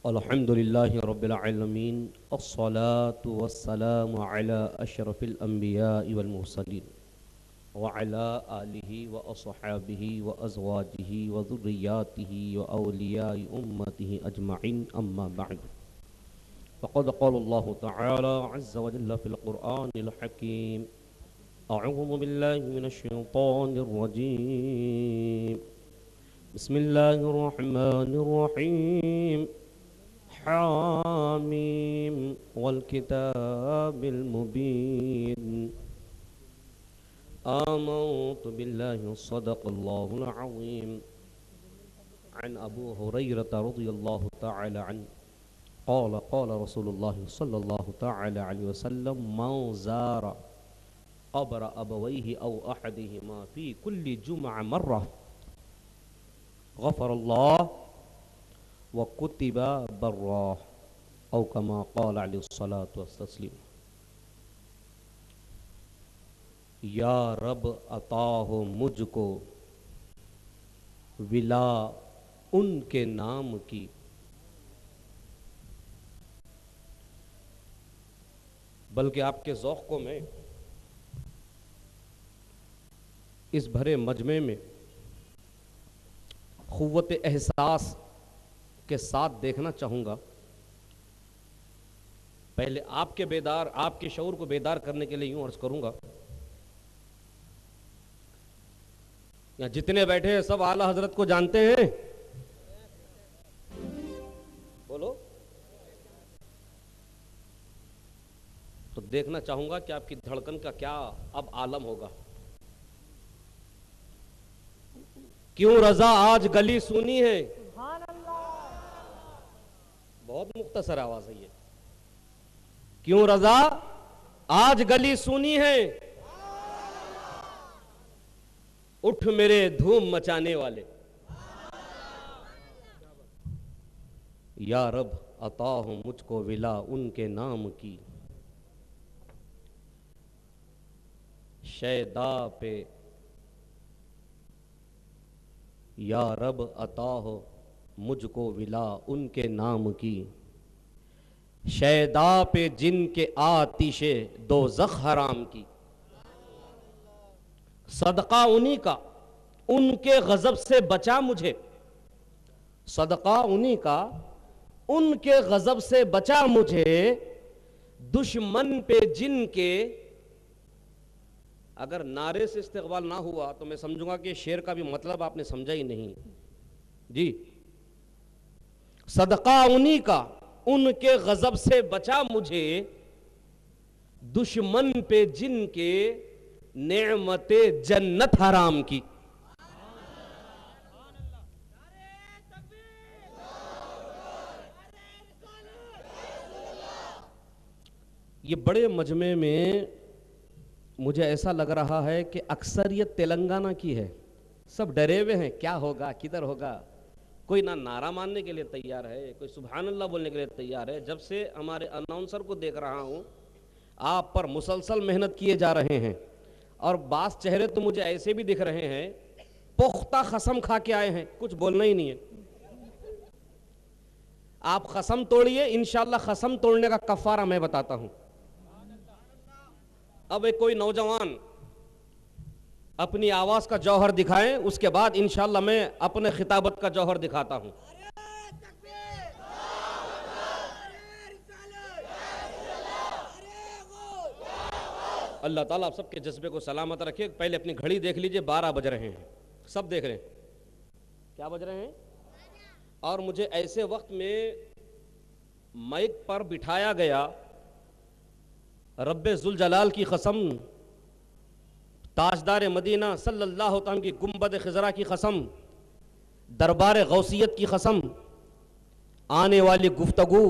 अल्हम्दुलिल्लाहि रब्बिल आलमीन अस्सलातु वस्सलामु अला अशरफिल अंबियाइ वल मुरसलीन व अला आलिहि व अस्हाबिहि व अज़वाजिहि व ज़ुर्रिय्यातिहि व औलियाइ उम्मतिहि अजमईन अम्मा बअद फ़क़द क़ालल्लाहु तआला अज़्ज़ व जल्ल फ़िल क़ुरआनिल हकीम अऊज़ु बिल्लाहि मिनश शैतानिर रजीम बिस्मिल्लाहिर रहमानिर रहीम हामीम वल किताबिल मुबीन आमनतु बिल्लाहि सदक़ल्लाहुल अज़ीम अन अबू हुरैरह रज़ियल्लाहु तआला अन्हु क़ाल क़ाल रसूलुल्लाह सल्लल्लाहु तआला अलैहि वसल्लम मन ज़ारा क़ब्र अबवैहि औ अहदिहिमा फ़ी कुल्लि जुमअ मर्रा ग़फ़रल्लाहु व कुतिबा बर्रा औ कमा क़ाल अलैहिस्सलातु वस्सलाम। या रब अता हो मुझको विला उनके नाम की, बल्कि आपके ज़ौक़ को मैं इस भरे मजमे में क़ुव्वत एहसास के साथ देखना चाहूँगा। पहले आपके शऊर को बेदार करने के लिए यूँ अर्ज़ करूँगा, यहाँ जितने बैठे हैं सब आला हजरत को जानते हैं? बोलो। तो देखना चाहूँगा कि आपकी धड़कन का क्या अब आलम होगा। क्यों रज़ा आज गली सुनी है? बहुत मुख्तसर आवाज है ये। क्यों रज़ा आज गली सुनी है? उठ मेरे धूम मचाने वाले। या रब अता हो मुझको विला उनके नाम की, शैदा पे। या रब अता हो मुझको विला उनके नाम की, शैदा पे जिनके आतिशे दोज़ख हराम की। सदका उन्हीं का उनके गजब से बचा मुझे, सदका उन्हीं का उनके गजब से बचा मुझे। दुश्मन पे जिनके, अगर नारे से इस्तेक़बाल ना हुआ तो मैं समझूंगा कि शेर का भी मतलब आपने समझा ही नहीं जी। सदका उन्हीं का उनके गजब से बचा मुझे, दुश्मन पे जिनके नेमते जन्नत हराम की। ये बड़े मजमे में मुझे ऐसा लग रहा है कि अक्सरियत तेलंगाना की है। सब डरे हुए हैं, क्या होगा, किधर होगा। कोई ना नारा मानने के लिए तैयार है, कोई सुभान अल्लाह बोलने के लिए तैयार है। जब से हमारे अनाउंसर को देख रहा हूँ, आप पर मुसलसल मेहनत किए जा रहे हैं। और बास चेहरे तो मुझे ऐसे भी दिख रहे हैं पुख्ता कसम खा के आए हैं, कुछ बोलना ही नहीं है। आप कसम तोड़िए, इंशाअल्लाह कसम तोड़ने का कफारा मैं बताता हूँ। अब एक कोई नौजवान अपनी आवाज का जौहर दिखाएं, उसके बाद इंशाअल्लाह मैं अपने खिताबत का जौहर दिखाता हूं। अल्लाह ताला आप सबके जज्बे को सलामत रखे। पहले अपनी घड़ी देख लीजिए, 12 बज रहे हैं, सब देख रहे हैं क्या बज रहे हैं। और मुझे ऐसे वक्त में माइक पर बिठाया गया, रब्बे जुल जलाल की कसम, ताजदार मदीना सल्लल्लाहु अलैहि वसल्लम की गुंबद खिजरा की कसम, दरबार गौसियत की कसम, आने वाली गुफ्तगू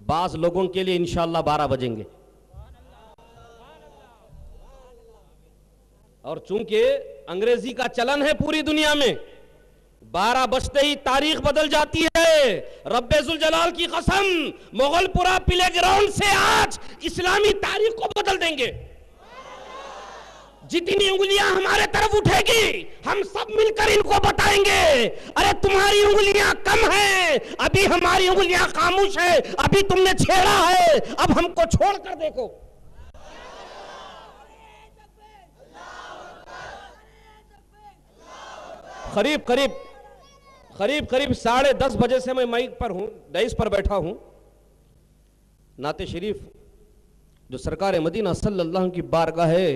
बाज लोगों के लिए इंशाअल्लाह 12 बजेंगे। और चूंकि अंग्रेजी का चलन है पूरी दुनिया में, 12 बजते ही तारीख बदल जाती है। रब्बे जुल जलाल की कसम, मुगलपुरा प्ले ग्राउंड से आज इस्लामी तारीख को बदल देंगे। जितनी उंगलियां हमारे तरफ उठेगी हम सब मिलकर इनको बताएंगे, अरे तुम्हारी उंगलियां कम हैं, अभी हमारी उंगलियां खामोश है, अभी तुमने छेड़ा है, अब हमको छोड़कर देखो। करीब करीब 10:30 बजे से मैं माइक पर हूं, डाइस पर बैठा हूं। नाते शरीफ जो सरकार मदीना सल्लल्लाहु की बारगाह है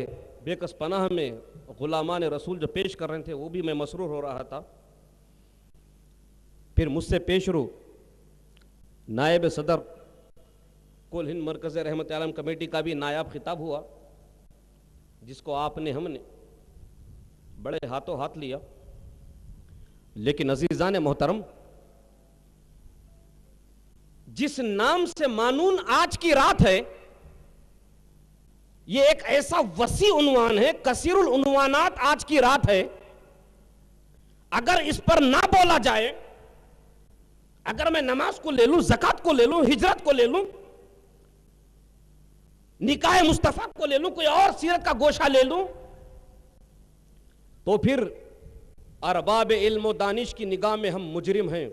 बेकस पनाह में गुलामान रसूल जो पेश कर रहे थे, वो भी मैं मसरूर हो रहा था। फिर मुझसे पेशरू नायब सदर कुल हिंद मरकज़ रहमत आलम कमेटी का भी नायाब खिताब हुआ, जिसको हमने बड़े हाथों हाथ लिया। लेकिन अजीजान मोहतरम, जिस नाम से मानून आज की रात है, ये एक ऐसा वसी उन्वान है, कसीरुल उन्वानात आज की रात है। अगर इस पर ना बोला जाए, अगर मैं नमाज को ले लूं, ज़कात को ले लूं, हिजरत को ले लूं, निकाह मुस्तफा को ले लूं, कोई और सीरत का गोशा ले लूं, तो फिर अरबाब इल्म व दानिश की निगाह में हम मुजरिम हैं।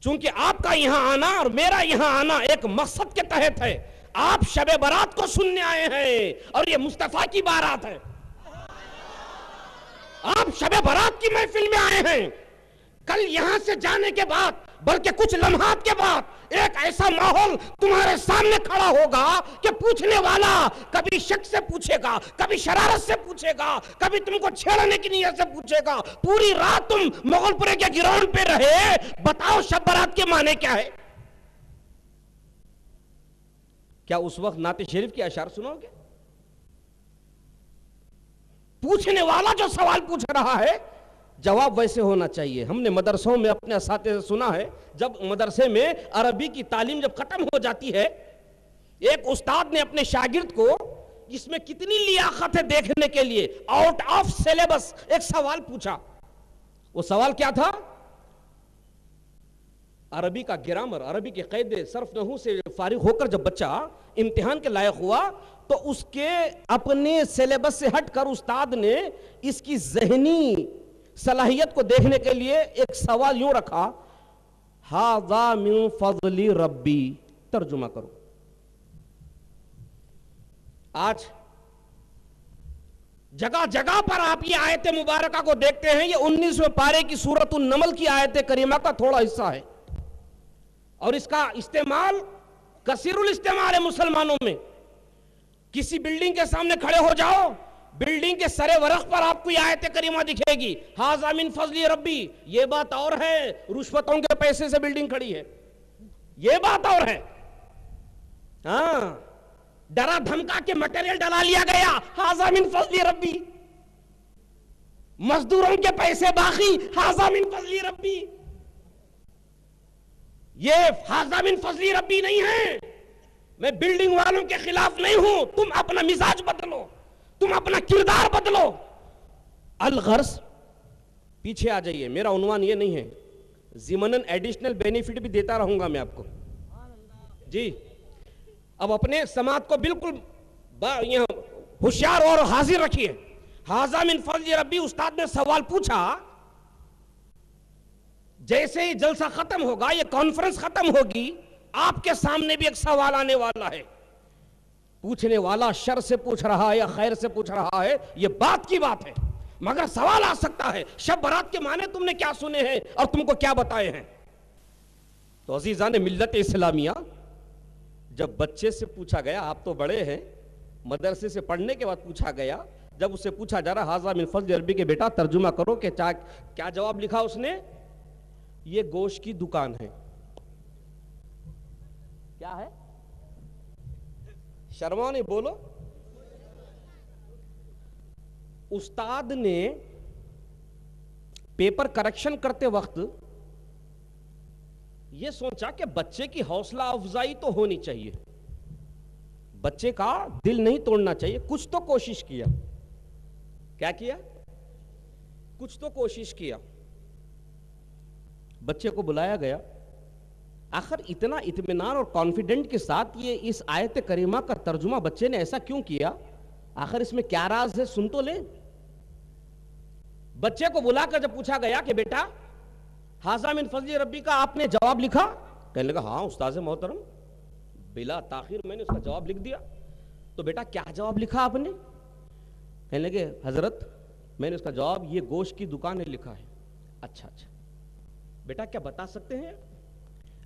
चूंकि आपका यहां आना और मेरा यहां आना एक मकसद के तहत है। आप शबे बारात को सुनने आए हैं और ये मुस्तफा की बारात है। आप शबे बारात की महफिल में आए हैं। कल यहां से जाने के बाद, बल्कि कुछ लम्हात के बाद, एक ऐसा माहौल तुम्हारे सामने खड़ा होगा कि पूछने वाला कभी शक से पूछेगा, कभी शरारत से पूछेगा, कभी तुमको छेड़ने की नीयत से पूछेगा। पूरी रात तुम मुगलपुरे के ग्राउंड पे रहे, बताओ शब बारात के माने क्या है? क्या उस वक्त नाते शरीफ की अशार सुनोगे? पूछने वाला जो सवाल पूछ रहा है, जवाब वैसे होना चाहिए। हमने मदरसों में अपने असातिज़ से सुना है, जब मदरसे में अरबी की तालीम जब खत्म हो जाती है, एक उस्ताद ने अपने शागिर्द को, इसमें कितनी लियाकत है देखने के लिए, आउट ऑफ सिलेबस एक सवाल पूछा। वो सवाल क्या था? अरबी का ग्रामर, अरबी के क़ायदे, सर्फ नहू से फारिग होकर जब बच्चा इम्तिहान के लायक हुआ, तो उसके अपने सिलेबस से हटकर उस्ताद ने इसकी ज़हनी सलाहियत को देखने के लिए एक सवाल यूं रखा, हाज़ा मिन फ़ज़ली रब्बी, तर्जुमा करो। आज जगह जगह पर आप ये आयत मुबारका को देखते हैं। ये 19वें पारे की सूरतुन नमल की आयत करीमा का थोड़ा हिस्सा है और इसका इस्तेमाल कसीरुल इस्तेमाल है मुसलमानों में। किसी बिल्डिंग के सामने खड़े हो जाओ, बिल्डिंग के सरे वरख पर आपको यह आयत करीमा दिखेगी, हाज़ा मिन फ़ज़ली रब्बी। ये बात और है, रुश्वतों के पैसे से बिल्डिंग खड़ी है, ये बात और है। हाँ, डरा धमका के मटेरियल डला लिया गया, हाज़ा मिन फ़ज़ली रब्बी। मजदूरों के पैसे बाकी, हाज़ा मिन फ़ज़ली रब्बी। ये हाज़ा मिन फ़ज़ली रब्बी नहीं है। मैं बिल्डिंग वालों के खिलाफ नहीं हूं। तुम अपना मिजाज बदलो, तुम अपना किरदार बदलो। अलगर्ज, पीछे आ जाइए, मेरा उन्वान ये नहीं है। ज़िमनन एडिशनल बेनिफिट भी देता रहूंगा मैं आपको जी। अब अपने समाज को बिल्कुल यहां होशियार और हाजिर रखिए। हाज़ा मिन फ़ज़ली रब्बी, उस्ताद ने सवाल पूछा। जैसे ही जलसा खत्म होगा, ये कॉन्फ्रेंस खत्म होगी, आपके सामने भी एक सवाल आने वाला है। पूछने वाला शर से पूछ रहा है या खैर से पूछ रहा है, ये बात की बात है, मगर सवाल आ सकता है, शब बारात के माने तुमने क्या सुने हैं और तुमको क्या बताए हैं? तो अजीजान मिल्लत इस्लामिया, जब बच्चे से पूछा गया, आप तो बड़े हैं, मदरसे से पढ़ने के बाद पूछा गया, जब उससे पूछा जा रहा हाज़ा मिन फ़ज़ली रब्बी के बेटा तर्जुमा करो कि क्या जवाब लिखा उसने? ये गोश्त की दुकान है। क्या है? शर्मा नहीं, बोलो। उस्ताद ने पेपर करेक्शन करते वक्त यह सोचा कि बच्चे की हौसला अफजाई तो होनी चाहिए, बच्चे का दिल नहीं तोड़ना चाहिए। कुछ तो कोशिश किया। क्या किया? कुछ तो कोशिश किया। बच्चे को बुलाया गया। आखिर इतना इत्मीनान और कॉन्फिडेंट के साथ ये इस आयत करीमा का तर्जुमा बच्चे ने ऐसा क्यों किया? आखिर इसमें क्या राज है, सुन तो ले। बच्चे को बुलाकर जब पूछा गया कि बेटा हाज़ा मिन फज़्ल रब्बी का आपने जवाब लिखा? कहने लगा हाँ उस्ताद मोहतरम, बिला ताखिर मैंने उसका जवाब लिख दिया। तो बेटा क्या जवाब लिखा आपने? कहने लगे हजरत मैंने उसका जवाब ये गोश्त की दुकान है लिखा है। अच्छा अच्छा बेटा क्या बता सकते हैं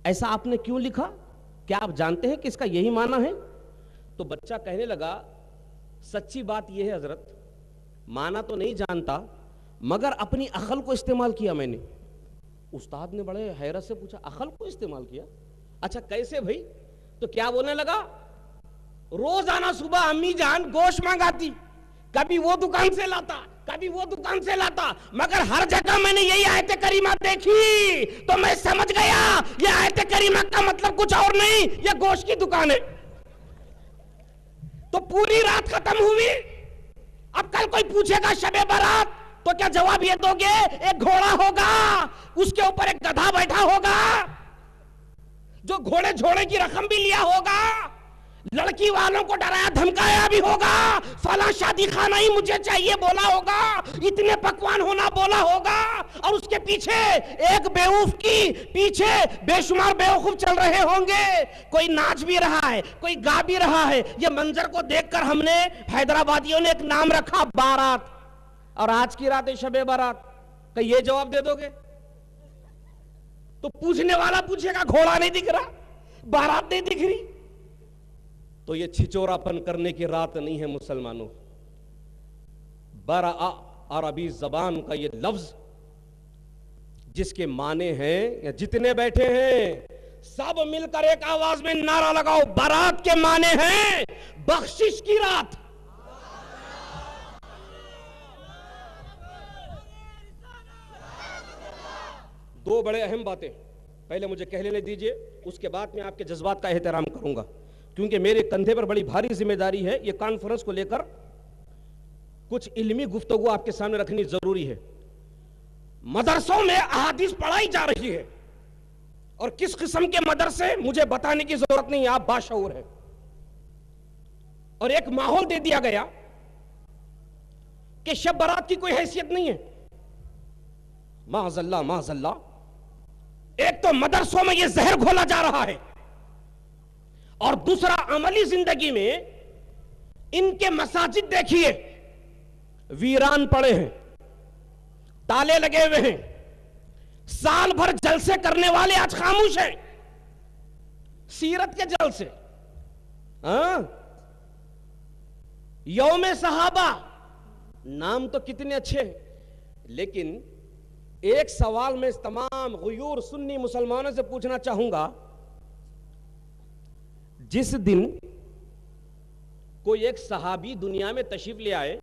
ऐसा आपने क्यों लिखा, क्या आप जानते हैं कि इसका यही माना है? तो बच्चा कहने लगा सच्ची बात यह है हजरत, माना तो नहीं जानता मगर अपनी अकल को इस्तेमाल किया मैंने। उस्ताद ने बड़े हैरत से पूछा अकल को इस्तेमाल किया? अच्छा कैसे भाई? तो क्या बोलने लगा, रोजाना सुबह अम्मी जान गोश्त मंगाती, कभी वो दुकान से लाता कभी वो दुकान से लाता, मगर हर जगह मैंने यही आयत करीमा देखी तो मैं समझ गया ये आयत करीमा का मतलब कुछ और नहीं, ये गोश्त की दुकान है। तो पूरी रात खत्म हुई। अब कल कोई पूछेगा शबे बारात तो क्या जवाब ये दोगे, एक घोड़ा होगा उसके ऊपर एक गधा बैठा होगा जो घोड़े झोड़े की रकम भी लिया होगा, लड़की वालों को डराया धमकाया भी होगा, फला शादी खाना ही मुझे चाहिए बोला होगा, इतने पकवान होना बोला होगा, और उसके पीछे एक बेवकूफ की पीछे बेशुमार बेवकूफ चल रहे होंगे, कोई नाच भी रहा है कोई गा भी रहा है। ये मंजर को देखकर हमने हैदराबादियों ने एक नाम रखा बारात, और आज की रात है शबे बारात। तो ये जवाब दे दोगे? तो पूछने वाला पूछेगा घोड़ा नहीं दिख रहा, बारात नहीं दिख रही। तो ये छिचोरापन करने की रात नहीं है मुसलमानों। बरा अरबी जबान का ये लफ्ज जिसके माने हैं, या जितने बैठे हैं सब मिलकर एक आवाज में नारा लगाओ, बारात के माने हैं बख्शिश की रात। दो बड़े अहम बातें पहले मुझे कह लेने दीजिए, उसके बाद मैं आपके जज्बात का एहतराम करूंगा, क्योंकि मेरे कंधे पर बड़ी भारी जिम्मेदारी है। ये कॉन्फ्रेंस को लेकर कुछ इल्मी गुफ्तगू आपके सामने रखनी जरूरी है। मदरसों में अहादीस पढ़ाई जा रही है, और किस किस्म के मदरसे मुझे बताने की जरूरत नहीं, आप बाशऊर हैं। और एक माहौल दे दिया गया कि शब बारात की कोई हैसियत नहीं है। माज़अल्लाह माज़अल्लाह, एक तो मदरसों में यह जहर घोला जा रहा है, और दूसरा अमली जिंदगी में इनके मसाजिद देखिए वीरान पड़े हैं, ताले लगे हुए हैं, साल भर जलसे करने वाले आज खामोश हैं, सीरत के जलसे, यौम सहाबा, नाम तो कितने अच्छे हैं, लेकिन एक सवाल मैं इस तमाम गुयूर सुन्नी मुसलमानों से पूछना चाहूंगा, जिस दिन कोई एक सहाबी दुनिया में तशरीफ ले आए,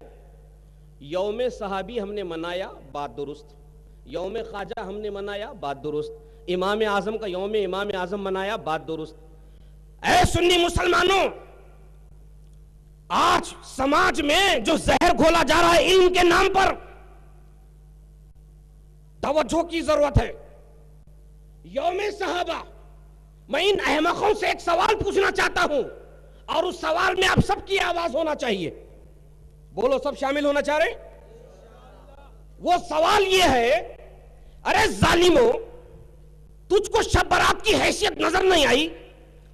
यौम सहाबी हमने मनाया, बात दुरुस्त, यौम ख्वाजा हमने मनाया, बात दुरुस्त, इमाम आजम का यौम इमाम आजम मनाया, बात दुरुस्त। ऐ सुन्नी मुसलमानों, आज समाज में जो जहर घोला जा रहा है इल्म के नाम पर, तवज्जो की जरूरत है। यौम सहाबा, मैं इन अहमकों से एक सवाल पूछना चाहता हूं, और उस सवाल में आप सबकी आवाज होना चाहिए। बोलो, सब शामिल होना चाह रहे? वो सवाल ये है, अरे जालिमो, तुझको शब बारात की हैसियत नजर नहीं आई?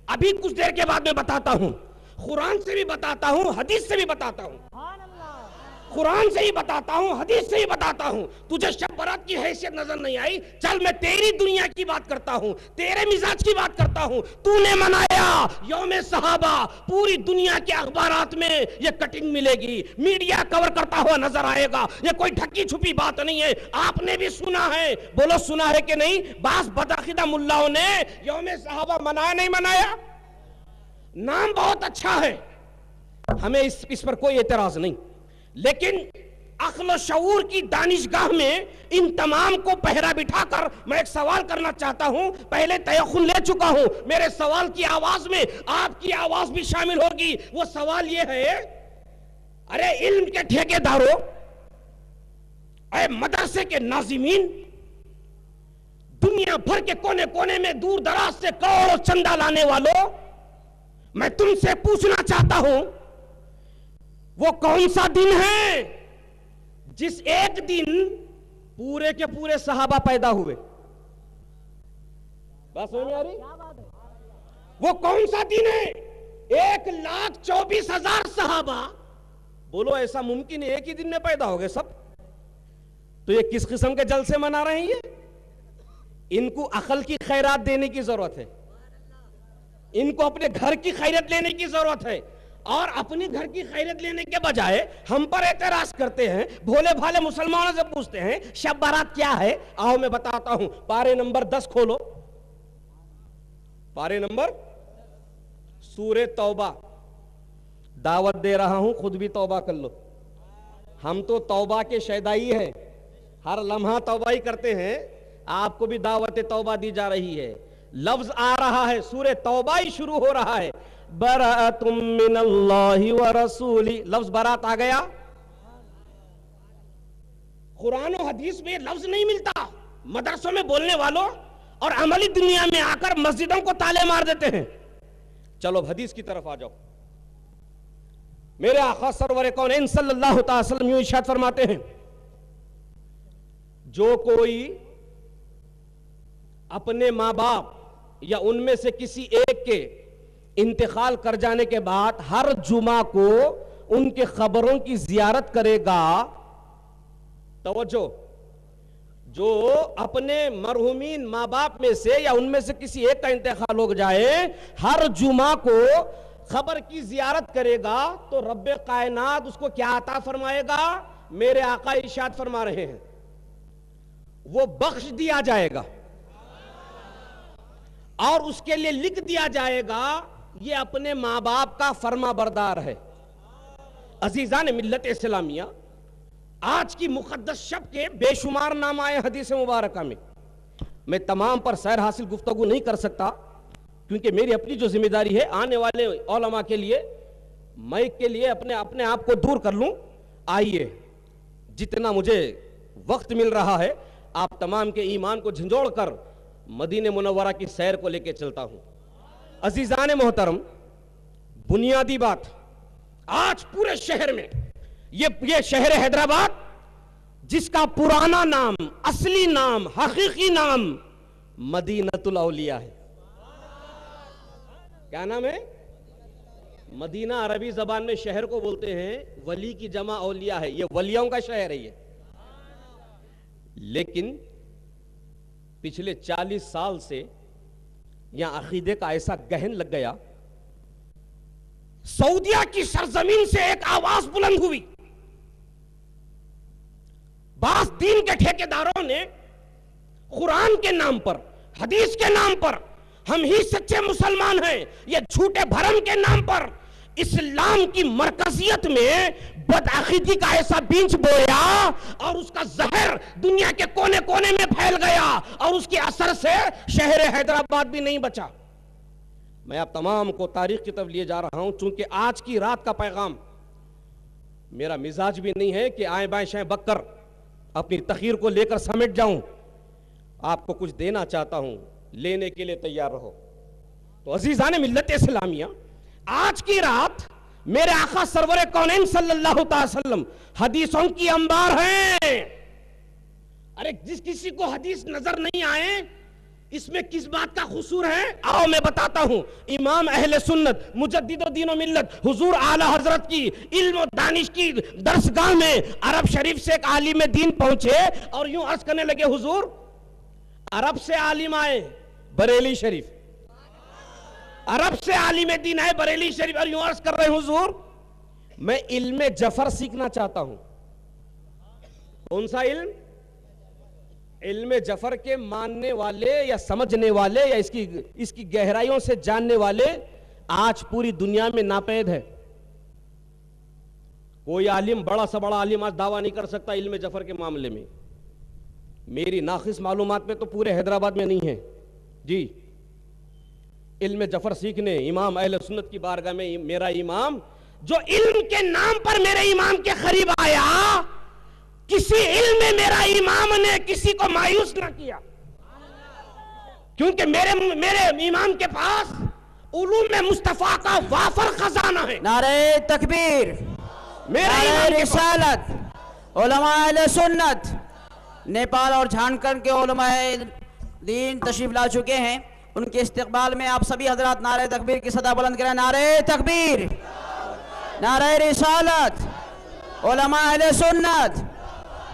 अभी कुछ देर के बाद मैं बताता हूं, कुरान से भी बताता हूं, हदीस से भी बताता हूं, कुरान से ही बताता हूं, हदीस से ही बताता हूं। तुझे शब बारात की हैसियत नजर नहीं आई? चल मैं तेरी दुनिया की बात करता हूं, तेरे मिजाज की बात करता हूं। तूने मनाया यौम सहाबा, पूरी दुनिया के अखबारात में ये कटिंग मिलेगी, मीडिया कवर करता हुआ नजर आएगा, ये कोई ढकी छुपी बात नहीं है। आपने भी सुना है, बोलो सुना है कि नहीं? बास बदअकीदा मुल्लाओं ने यौम सहाबा मनाया नहीं मनाया? नाम बहुत अच्छा है, हमें इस पर कोई एतराज नहीं, लेकिन अक्ल शऊर की दानिशगाह में इन तमाम को पहरा बिठाकर मैं एक सवाल करना चाहता हूं। पहले तयख्खुन ले चुका हूं, मेरे सवाल की आवाज में आपकी आवाज भी शामिल होगी। वो सवाल ये है, अरे इल्म के ठेकेदारों, अरे मदरसे के नाजिमीन, दुनिया भर के कोने कोने में दूर दराज से करोड़ों चंदा लाने वालों, मैं तुमसे पूछना चाहता हूं, वो कौन सा दिन है जिस एक दिन पूरे के पूरे सहाबा पैदा हुए? बात समझ में आ रही? वो कौन सा दिन है? 1,24,000 सहाबा। बोलो ऐसा मुमकिन है एक ही दिन में पैदा हो गए सब? तो ये किस किस्म के जलसे मना रहे हैं? ये इनको अकल की खैरात देने की जरूरत है, इनको अपने घर की खैरत लेने की जरूरत है। और अपनी घर की खैरत लेने के बजाय हम पर एतराज करते हैं, भोले भाले मुसलमानों से पूछते हैं शब बारात क्या है। आओ मैं बताता हूं, पारे नंबर 10 खोलो, पारे नंबर, सूरे तौबा। दावत दे रहा हूं, खुद भी तौबा कर लो। हम तो तौबा के शैदाई हैं, हर लम्हा तौबा ही करते हैं। आपको भी दावत तौबा दी जा रही है। लफ्ज आ रहा है, सूरे तौबा ही शुरू हो रहा है, बराअतुम मिनल्लाहि व रसूली। लफ्ज बरात आ गया। कुरान और हदीस में लफ्ज नहीं मिलता। मदरसों में बोलने वालों और अमली दुनिया में आकर मस्जिदों को ताले मार देते हैं। चलो हदीस की तरफ आ जाओ। मेरे आका सरवर कौनैन सल्लल्लाहु अलैहि वसल्लम यूं इरशाद फरमाते हैं, जो कोई अपने माँ बाप या उनमें से किसी एक के इंतकाल कर जाने के बाद हर जुमा को उनके खबरों की जियारत करेगा। तवज्जो, जो अपने मरहुमीन माँ बाप में से या उनमें से किसी एक का इंतकाल हो जाए, हर जुमा को खबर की जियारत करेगा, तो रब्बे कायनात उसको क्या अता फरमाएगा? मेरे आका इरशाद फरमा रहे हैं, वो बख्श दिया जाएगा और उसके लिए लिख दिया जाएगा ये अपने माँ बाप का फर्मा बरदार है। अजीजान मिल्लत इस्लामिया, आज की मुकद्दस शब के बेशुमार नाम आए हदीस मुबारका में। मैं तमाम पर सैर हासिल गुफ्तगू नहीं कर सकता, क्योंकि मेरी अपनी जो जिम्मेदारी है आने वाले उलमा के लिए, मैं के लिए अपने आप को दूर कर लूं। आइए, जितना मुझे वक्त मिल रहा है, आप तमाम के ईमान को झंझोड़ कर मदीने मुनव्वरा की सैर को लेकर चलता हूं। अजीजान मोहतरम, बुनियादी बात, आज पूरे शहर में ये शहर हैदराबाद, जिसका पुराना नाम, असली नाम, हकीकी नाम मदीनतुल औलिया है। क्या नाम है? मदीना अरबी जबान में शहर को बोलते हैं, वली की जमा औलिया है। ये वलियों का शहर है ये। लेकिन पिछले 40 साल से यहां अकीदे का ऐसा गहन लग गया, सऊदिया की सरजमीन से एक आवाज बुलंद हुई। बास दीन के ठेकेदारों ने कुरान के नाम पर, हदीस के नाम पर, हम ही सच्चे मुसलमान हैं, ये झूठे भरम के नाम पर इस्लाम की मरकजियत में बदअकीदी का ऐसा बीज बोया और उसका जहर दुनिया के कोने कोने में फैल गया और उसके असर से शहर हैदराबाद भी नहीं बचा। मैं आप तमाम को तारीख की तरफ लिए जा रहा हूं, चूंकि आज की रात का पैगाम, मेरा मिजाज भी नहीं है कि आए बाएं शाएं बककर अपनी तखीर को लेकर समेट जाऊं। आपको कुछ देना चाहता हूं, लेने के लिए तैयार रहो। तो अजीजान मिल्लत इस्लामिया, आज की रात मेरे आका सरवर कौनैन सल्लल्लाहु अलैहि वसल्लम हदीसों की अंबार है। अरे जिस किसी को हदीस नजर नहीं आए, इसमें किस बात का कसूर है? आओ मैं बताता हूं। इमाम अहले सुन्नत मुजद्दिद दीन मिल्लत हुजूर आला हजरत की इल्म और दानिश की दरसगाह में अरब शरीफ से एक आलिम दीन पहुंचे और यूं अर्ज करने लगे, हुजूर अरब से आलिम आए बरेली शरीफ, अरब से आलिम दीन आए बरेली शरीफ, और यूं अर्ज कर रहे हैं, हुजूर मैं इल्म जफर सीखना चाहता हूं। कौन सा इल्म? इल्म जफर के मानने वाले या समझने वाले या इसकी गहराइयों से जानने वाले आज पूरी दुनिया में नापैद है। कोई आलिम, बड़ा सा बड़ा आलिम आज दावा नहीं कर सकता इल्म जफर के मामले में। मेरी नाखिस मालूमात में तो पूरे हैदराबाद में नहीं है जी। इल्म जफर सीखने इमाम अहले सुन्नत की बारगाह में मेरा इमाम, जो इल्म के नाम पर मेरे इमाम के करीब आया, किसी इल्म में मेरा इमाम ने किसी को मायूस ना किया, क्योंकि मेरे इमाम के पास उलूम में मुस्तफा का वाफर खजाना है। नारे तकबीर, मेरे रिसालत उलमा अहले सुन्नत नेपाल और झारखंड के उलमा दीन तशरीफ ला चुके हैं। उनके इस्तकबाल में आप सभी हजरात नारे तकबीर की सदा बुलंद करें। नारे तकबीर, नारे रिसालत, उलमा अहले सुन्नत,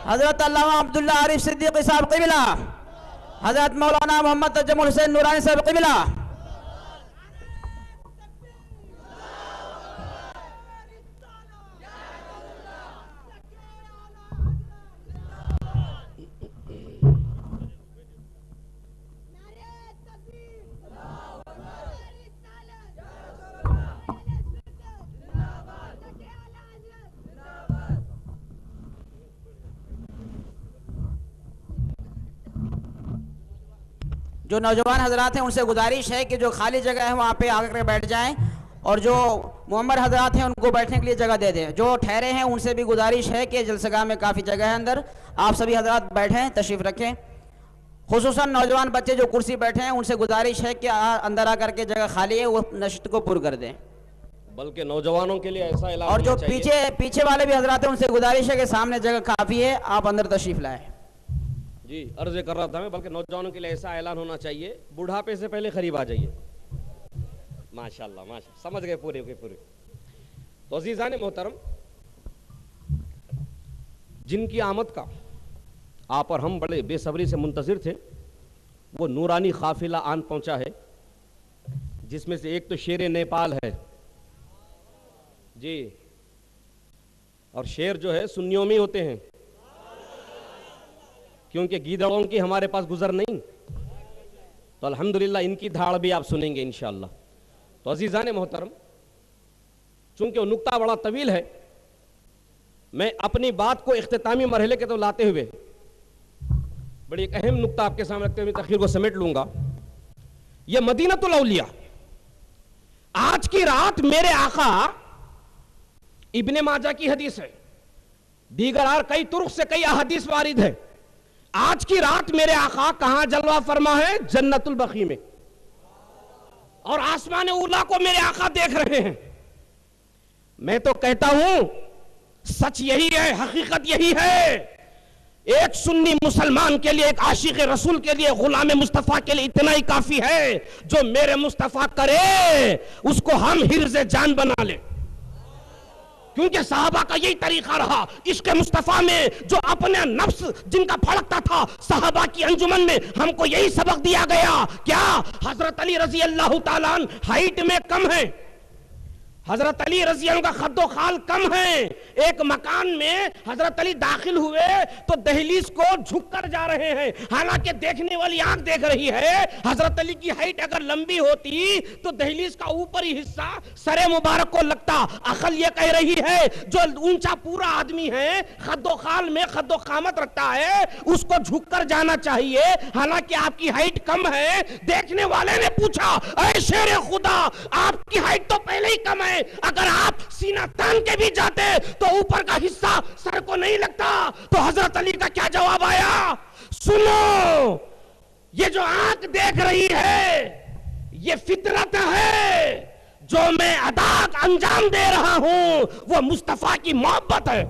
हजरत अल्लामा अब्दुल्ला आरिफ सिद्दीकी साहब क़िबला, हजरत मौलाना मोहम्मद तजम्मुल हुसैन नूरानी साहब क़िबला। जो नौजवान हजरात हैं उनसे गुजारिश है कि जो खाली जगह है वहाँ पे आकर बैठ जाएं और जो मुअम्मर हजरात हैं उनको बैठने के लिए जगह दे दें। जो ठहरे हैं उनसे भी गुजारिश है कि जलसगाह में काफ़ी जगह है अंदर, आप सभी हजरात बैठें, तशरीफ़ रखें। खुसूसन नौजवान बच्चे जो कुर्सी बैठे हैं उनसे गुजारिश है कि अंदर आकर के जगह खाली है वो नशित को पुर कर दें। बल्कि नौजवानों के लिए ऐसा ऐलान और जो पीछे वाले भी हजरात हैं उनसे गुजारिश है कि सामने जगह काफ़ी है, आप अंदर तशरीफ़ लाएँ। जी अर्ज कर रहा था मैं, बल्कि नौजवानों के लिए ऐसा ऐलान होना चाहिए, बुढ़ापे से पहले करीब आ जाइए। माशाल्लाह माशाल्लाह, समझ गए पूरे के पूरे। तो अजीज़ान मोहतरम, जिनकी आमद का आप और हम बड़े बेसब्री से मुंतज़िर थे, वो नूरानी काफिला आन पहुंचा है, जिसमें से एक तो शेर नेपाल है जी, और शेर जो है सुन्नियों में होते हैं, क्योंकि गीदड़ों की हमारे पास गुजर नहीं। तो अल्हम्दुलिल्लाह इनकी धाड़ भी आप सुनेंगे इंशाअल्लाह। तो अजीज़ान मोहतरम, चूंकि वो नुक्ता बड़ा तवील है, मैं अपनी बात को इख्तितामी मरहले के तो लाते हुए बड़ी एक अहम नुक्ता आपके सामने रखते हुए तकरीर को समेट लूंगा। यह मदीनतुल औलिया, आज की रात मेरे आका, इब्ने माजा की हदीस है, दीगर और कई तुर्क से कई अहदीस वारिद है, आज की रात मेरे आका कहां जलवा फरमा है? जन्नतुल बकी में। और आसमान उला को मेरे आका देख रहे हैं। मैं तो कहता हूं सच यही है, हकीकत यही है। एक सुन्नी मुसलमान के लिए, एक आशिक रसूल के लिए, गुलाम मुस्तफा के लिए इतना ही काफी है, जो मेरे मुस्तफा करे उसको हम हिर्ज़े जान बना ले। क्योंकि साहबा का यही तरीका रहा, इश्क मुस्तफा में जो अपने नफ्स जिनका फड़कता था, साहबा की अंजुमन में हमको यही सबक दिया गया। क्या? हजरत अली रजी अल्लाह ताला अन्हु हाइट में कम है, हजरत अली रजी अल्लाह का खद्दो खाल कम है। एक मकान में हजरत अली दाखिल हुए तो दहलीज को झुककर जा रहे हैं, हालांकि देखने वाली आंख देख रही है हजरत अली की हाइट अगर लंबी होती तो दहलीज का ऊपरी हिस्सा सरे मुबारक को लगता। अकल ये कह रही है जो ऊंचा पूरा आदमी है, खद्दो खाल में खद्दो कामत रखता है, उसको झुककर जाना चाहिए, हालांकि आपकी हाइट कम है। देखने वाले ने पूछा, ऐ शेर खुदा, आपकी हाइट तो पहले ही कम है, अगर आप सीना तान के भी जाते तो ऊपर का हिस्सा सर को नहीं लगता। तो हजरत अली का क्या जवाब आया? सुनो, ये जो आंख देख रही है ये फितरत है, जो मैं अदा अंजाम दे रहा हूं वो मुस्तफा की मोहब्बत है।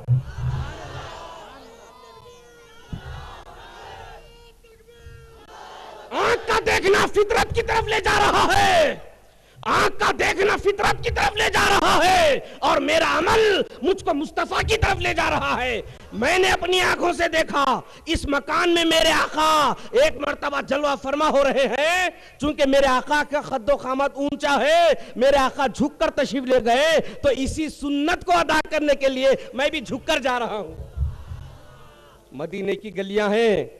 आंख का देखना फितरत की तरफ ले जा रहा है, आंख का देखना फितरत की तरफ ले जा रहा है, और मेरा अमल मुझको मुस्तफा की तरफ ले जा रहा है। मैंने अपनी आंखों से देखा, इस मकान में मेरे आका एक मर्तबा जलवा फरमा हो रहे हैं। चूंकि मेरे आका का खद्दो खामत ऊंचा है, मेरे आका झुककर तशरीफ ले गए, तो इसी सुन्नत को अदा करने के लिए मैं भी झुककर जा रहा हूं। मदीने की गलियां हैं,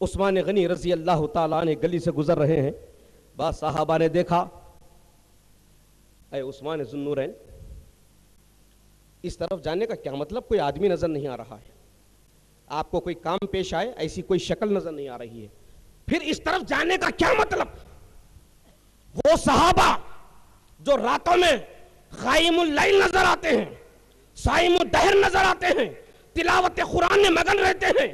उस्मान गनी रजी अल्लाह ताला ने गली से गुजर रहे हैं, बस साहबा ने देखा, ऐ उस्मान ज़ुन्नूरैन, इस तरफ जाने का क्या मतलब? कोई आदमी नजर नहीं आ रहा है, आपको कोई काम पेश आए ऐसी कोई शक्ल नजर नहीं आ रही है, फिर इस तरफ जाने का क्या मतलब? वो साहबा जो रातों में क़ाइमुल लैल नजर आते हैं, साइमुद दहर नजर आते हैं, तिलावत कुरान में मगन रहते हैं,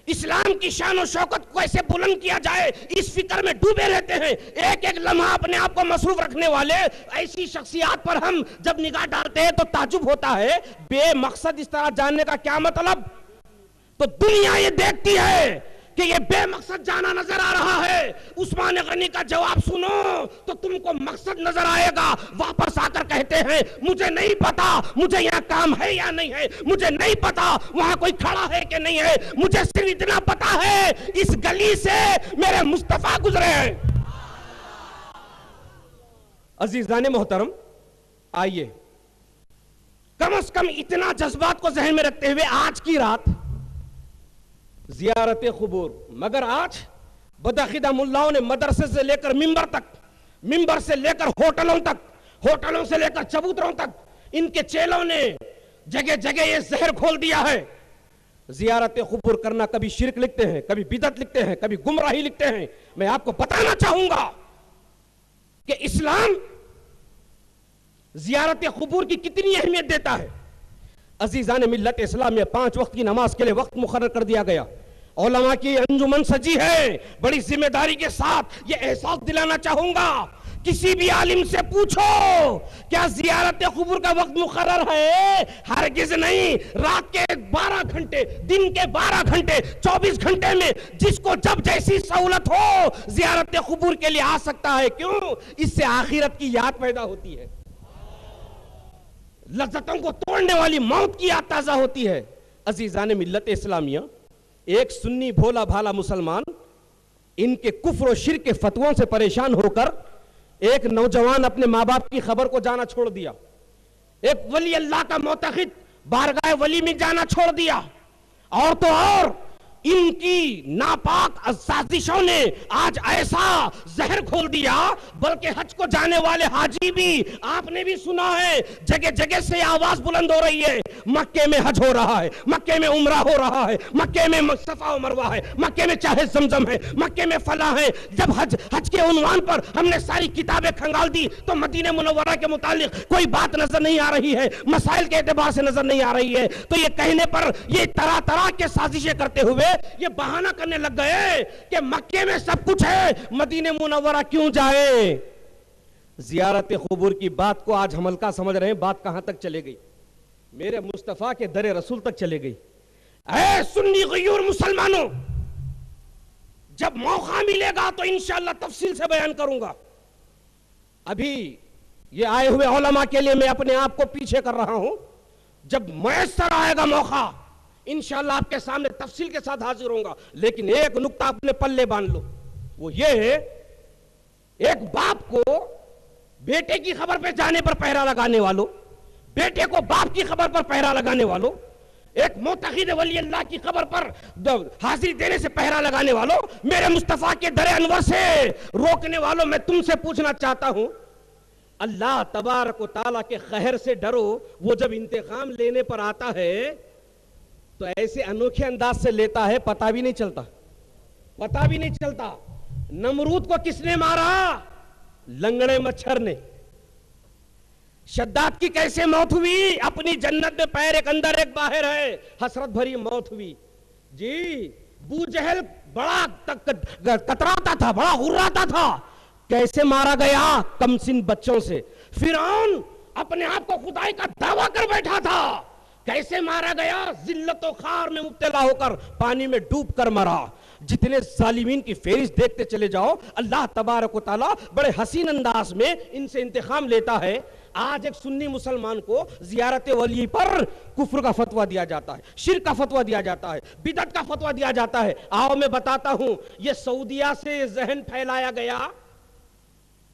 इस्लाम की शान और शौकत को कैसे बुलंद किया जाए, इस फिक्र में डूबे रहते हैं। एक एक लम्हा अपने आप को मसरूफ रखने वाले ऐसी शख्सियत पर हम जब निगाह डालते हैं तो ताजुब होता है, बेमकसद इस तरह जानने का क्या मतलब। तो दुनिया ये देखती है कि ये बेमकसद जाना नजर आ रहा है। उस्मान गनी का जवाब सुनो तो तुमको मकसद नजर आएगा। वापस आकर कहते हैं मुझे नहीं पता मुझे यहाँ काम है या नहीं है, मुझे नहीं पता वहां कोई खड़ा है कि नहीं है, मुझे सिर्फ इतना पता है इस गली से मेरे मुस्तफा गुजरे हैं। अजीजाने मोहतरम, आइए कम से कम इतना जज्बात को जहन में रखते हुए आज की रात जियारत खुबूर, मगर आज बदअकीदा मुल्लाओं ने मदरसे से लेकर मिंबर तक, मिंबर से लेकर होटलों तक, होटलों से लेकर चबूतरों तक, इनके चेलों ने जगह जगह ये जहर खोल दिया है। जियारत खुबूर करना कभी शिरक लिखते हैं, कभी बिदअत लिखते हैं, कभी गुमराही लिखते हैं। मैं आपको बताना चाहूंगा कि इस्लाम जियारत खुबूर की कितनी अहमियत देता है। अजीजान मिल्लत इस्लाम में 5 वक्त की नमाज के लिए वक्त मुकर्रर कर दिया गया। उलमा की अंजुमन सजी है। बड़ी जिम्मेदारी के साथ ये एहसास दिलाना चाहूंगा, किसी भी आलिम से पूछो क्या जियारत खुबूर का वक्त मुकर्रर है? हरगिज नहीं। रात के 12 घंटे, दिन के 12 घंटे, 24 घंटे में जिसको जब जैसी सहूलत हो जियारत खुबूर के लिए आ सकता है। क्यों? इससे आखिरत की याद पैदा होती है, लज्जतों को तोड़ने वाली मौत की याद ताजा होती है। अजीजान मिल्लत इस्लामिया, एक सुन्नी भोला भाला मुसलमान इनके कुफ्र और शिर्क के फतवों से परेशान होकर एक नौजवान अपने माँ बाप की खबर को जाना छोड़ दिया। एक वली अल्लाह का मोतखिद बारगाह वली में जाना छोड़ दिया। और तो और इनकी नापाक साजिशों ने आज ऐसा जहर खोल दिया, बल्कि हज को जाने वाले हाजी भी, आपने भी सुना है, जगह जगह से आवाज बुलंद हो रही है, मक्के में हज हो रहा है, मक्के में उम्रा हो रहा है, मक्के में सफा और मरवा है, मक्के में चाहे जमजम है, मक्के में फला है। जब हज के उन्वान पर हमने सारी किताबें खंगाल दी तो मदीने मुनव्वरा के मुतालिक कोई बात नजर नहीं आ रही है, मसाइल के एतबार से नजर नहीं आ रही है। तो ये कहने पर ये तरह तरह के साजिशें करते हुए ये बहाना करने लग गए कि मक्के में सब कुछ है, मदीने मुनव्वरा क्यों जाए। जियारत खुबूर की बात को आज हम हल्का समझ रहे हैं, बात कहां तक चले गई? मेरे मुस्तफा के दरे रसूल तक चले गई। ऐ सुन्नी गयूर मुसलमानों, जब मौका मिलेगा तो इंशाअल्लाह तफसील से बयान करूंगा। अभी ये आए हुए उलमा के लिए मैं अपने आप को पीछे कर रहा हूं। जब मैसर आएगा मौका इंशाअल्लाह आपके सामने तफसील के साथ हाजिर होऊंगा। लेकिन एक नुक्ता अपने पल्ले बांध लो, वो ये है, एक बाप को बेटे की खबर पे जाने पर पहरा लगाने वालों, बेटे को बाप की खबर पर पहरा लगाने वालों, एक मोतखिद वली अल्लाह की खबर पर हाजिरी देने से पहरा लगाने वालों, मेरे मुस्तफा के दरे अनवर से रोकने वालों, मैं तुमसे पूछना चाहता हूं, अल्लाह तबारक व तआला के कहर से डरो। वो जब इंतकाम लेने पर आता है तो ऐसे अनोखे अंदाज से लेता है, पता भी नहीं चलता, पता भी नहीं चलता। नमरूद को किसने मारा? लंगड़े मच्छर ने। शद्दाद की कैसे मौत हुई? अपनी जन्नत में पैर एक अंदर एक बाहर है, हसरत भरी मौत हुई जी। बू जहल बड़ा कतराता था, बड़ा हुर्राता था, कैसे मारा गया? कमसिन बच्चों से। फिरौन अपने आप को खुदाई का दावा कर बैठा था, कैसे मारा गया? जिल्लत और खार में मुब्तला होकर पानी में डूब कर मरा। जितने जालिमीन की फेरिस्त देखते चले जाओ, अल्लाह तबारक व तआला बड़े हसीन अंदाज में इनसे इंतकाम लेता है। आज एक सुन्नी मुसलमान को जियारत वली पर कुफ्र का फतवा दिया जाता है, शिर्क का फतवा दिया जाता है, बिदअत का फतवा दिया जाता है। आओ मैं बताता हूं, ये सऊदिया से जहन फैलाया गया,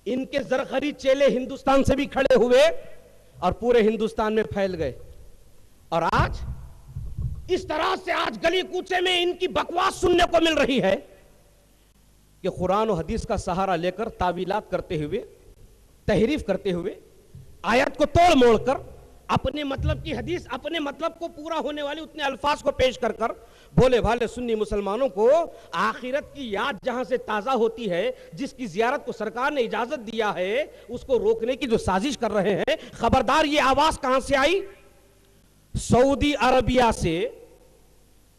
इनके जरखरी चेले हिंदुस्तान से भी खड़े हुए और पूरे हिंदुस्तान में फैल गए। और आज इस तरह से आज गली कूचे में इनकी बकवास सुनने को मिल रही है कि कुरान और हदीस का सहारा लेकर तावीलात करते हुए, तहरीफ करते हुए, आयत को तोड़ मोड़ कर अपने मतलब की हदीस, अपने मतलब को पूरा होने वाले उतने अल्फाज को पेश कर कर भोले भाले सुन्नी मुसलमानों को आखिरत की याद जहां से ताजा होती है, जिसकी जियारत को सरकार ने इजाजत दिया है, उसको रोकने की जो साजिश कर रहे हैं। खबरदार, ये आवाज कहां से आई? सऊदी अरबिया से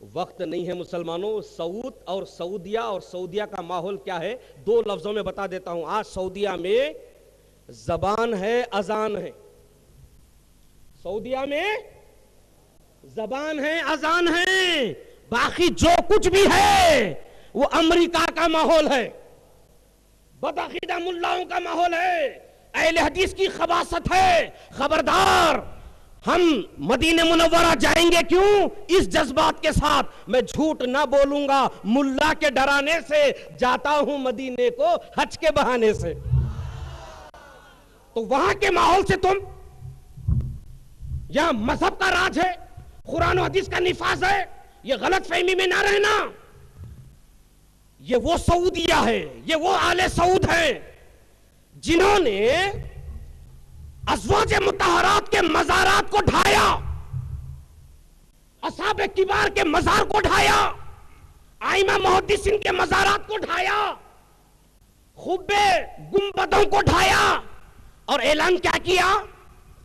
वक्त नहीं है मुसलमानों। सऊद और सऊदिया, और सऊदिया का माहौल क्या है, दो लफ्जों में बता देता हूं। आज सऊदिया में जबान है, अजान है। सऊदिया में जबान है, अजान है, बाकी जो कुछ भी है वो अमेरिका का माहौल है, बदअकीदा मुल्लाओं का माहौल है, अहले हदीस की खबासत है। खबरदार, हम मदीने मुनव्वरा जाएंगे क्यों? इस जज्बात के साथ। मैं झूठ ना बोलूंगा, मुल्ला के डराने से जाता हूं मदीने को हज के बहाने से। तो वहां के माहौल से तुम, यहां मजहब का राज है, कुरान और हदीस का निफाज है, ये गलत फहमी में ना रहना। ये वो सऊदिया है, ये वो आले सऊद है जिन्होंने अज़वाज मुतहरात के मज़ारात को ढाया, असहाब किबार के मज़ार को ढाया, आइमा मुहद्दिसीन के मज़ारात को ढाया, खुब्बे गुंबदों को ढाया और ऐलान क्या किया?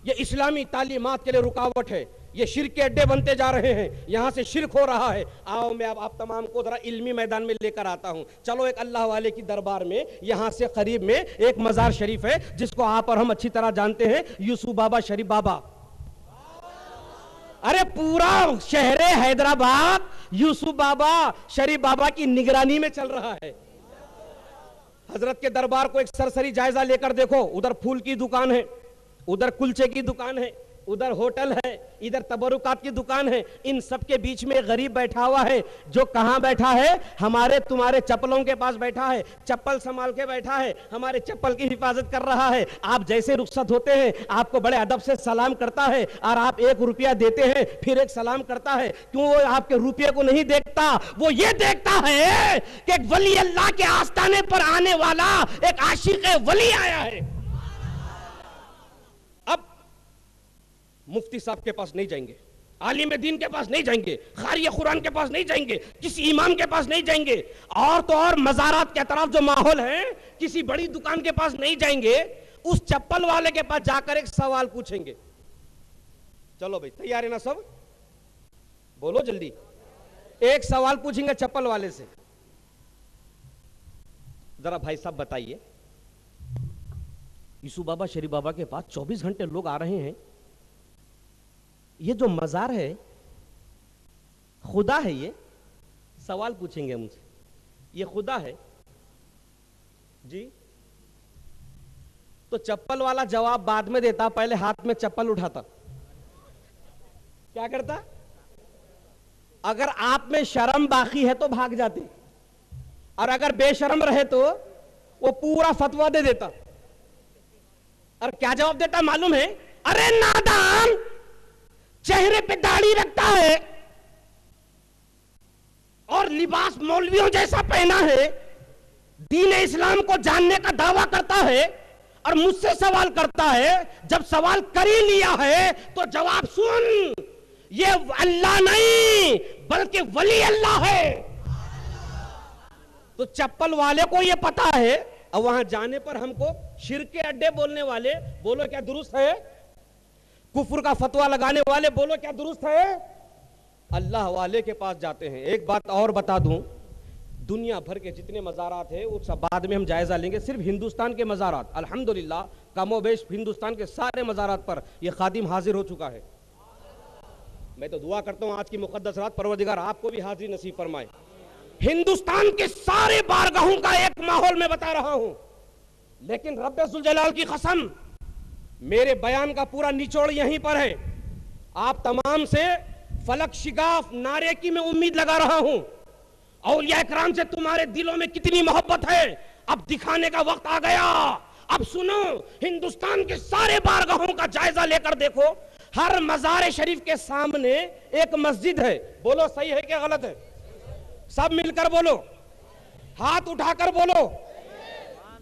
ये इस्लामी तालीमात के लिए रुकावट है, ये शिर्क के अड्डे बनते जा रहे हैं, यहां से शिर्क हो रहा है। आओ मैं अब आप तमाम को जरा इल्मी मैदान में लेकर आता हूं। चलो एक अल्लाह वाले की दरबार में, यहां से करीब में एक मजार शरीफ है जिसको आप और हम अच्छी तरह जानते हैं, यूसुफ बाबा शरीफ बाबा। अरे पूरा शहर हैदराबाद यूसुफ बाबा शरीफ बाबा की निगरानी में चल रहा है। हजरत के दरबार को एक सरसरी जायजा लेकर देखो। उधर फूल की दुकान है, उधर कुलचे की दुकान है, उधर होटल है, इधर तबरुकात की दुकान है। इन सब के बीच में एक गरीब बैठा हुआ है जो कहां बैठा है? हमारे तुम्हारे चप्पलों के पास बैठा है, चप्पल संभाल के बैठा है, हमारे चप्पल की हिफाजत कर रहा है। आप जैसे रुखसत होते हैं आपको बड़े अदब से सलाम करता है, और आप 1 रुपया देते हैं फिर एक सलाम करता है। क्यों? वो आपके रुपये को नहीं देखता, वो ये देखता है कि एक वली अल्लाह के आस्थाने पर आने वाला एक आशिक वली आया है। मुफ्ती साहब के पास नहीं जाएंगे, आलिम दीन के पास नहीं जाएंगे, कारी कुरान के पास नहीं जाएंगे, किसी इमाम के पास नहीं जाएंगे, और तो और मज़ारात के तरफ जो माहौल है किसी बड़ी दुकान के पास नहीं जाएंगे। उस चप्पल वाले के पास जाकर एक सवाल पूछेंगे। चलो भाई तैयार है ना सब? बोलो जल्दी। एक सवाल पूछेंगे चप्पल वाले से। जरा भाई साहब बताइए, यूसुफ बाबा शरीफ बाबा के पास 24 घंटे लोग आ रहे हैं, ये जो मजार है खुदा है? ये सवाल पूछेंगे मुझसे, ये खुदा है जी? तो चप्पल वाला जवाब बाद में देता, पहले हाथ में चप्पल उठाता। क्या करता? अगर आप में शर्म बाकी है तो भाग जाते, और अगर बेशर्म रहे तो वो पूरा फतवा दे देता। और क्या जवाब देता मालूम है? अरे नादान, चेहरे पे दाढ़ी रखता है और लिबास मौलवियों जैसा पहना है, दीन इस्लाम को जानने का दावा करता है, और मुझसे सवाल करता है। जब सवाल कर ही लिया है तो जवाब सुन, ये अल्लाह नहीं बल्कि वली अल्लाह है। तो चप्पल वाले को ये पता है, और वहां जाने पर हमको शिर्क के अड्डे बोलने वाले, बोलो क्या दुरुस्त है? कुफर का फतवा लगाने वाले, बोलो क्या दुरुस्त है? अल्लाह वाले के पास जाते हैं। एक बात और बता दूं, दुनिया भर के जितने मज़ारात हैं वो सब बाद में हम जायजा लेंगे। सिर्फ हिंदुस्तान के मज़ारात, अल्हम्दुलिल्लाह कमोबेश हिंदुस्तान के सारे मज़ारात पर यह खादिम हाजिर हो चुका है। मैं तो दुआ करता हूं आज की मुक़द्दस रात परवरदिगार आपको भी हाजिरी नसीब फरमाए। हिंदुस्तान के सारे बारगाहों का एक माहौल में बता रहा हूं, लेकिन रब्बे जुल जलाल की कसम, मेरे बयान का पूरा निचोड़ यहीं पर है। आप तमाम से फलक शिगाफ नारे की मैं उम्मीद लगा रहा हूं। औलिया इकराम से तुम्हारे दिलों में कितनी मोहब्बत है, अब दिखाने का वक्त आ गया। अब सुनो, हिंदुस्तान के सारे बारगाहों का जायजा लेकर देखो। हर मजार शरीफ के सामने एक मस्जिद है। बोलो सही है क्या गलत है? सब मिलकर बोलो, हाथ उठाकर बोलो।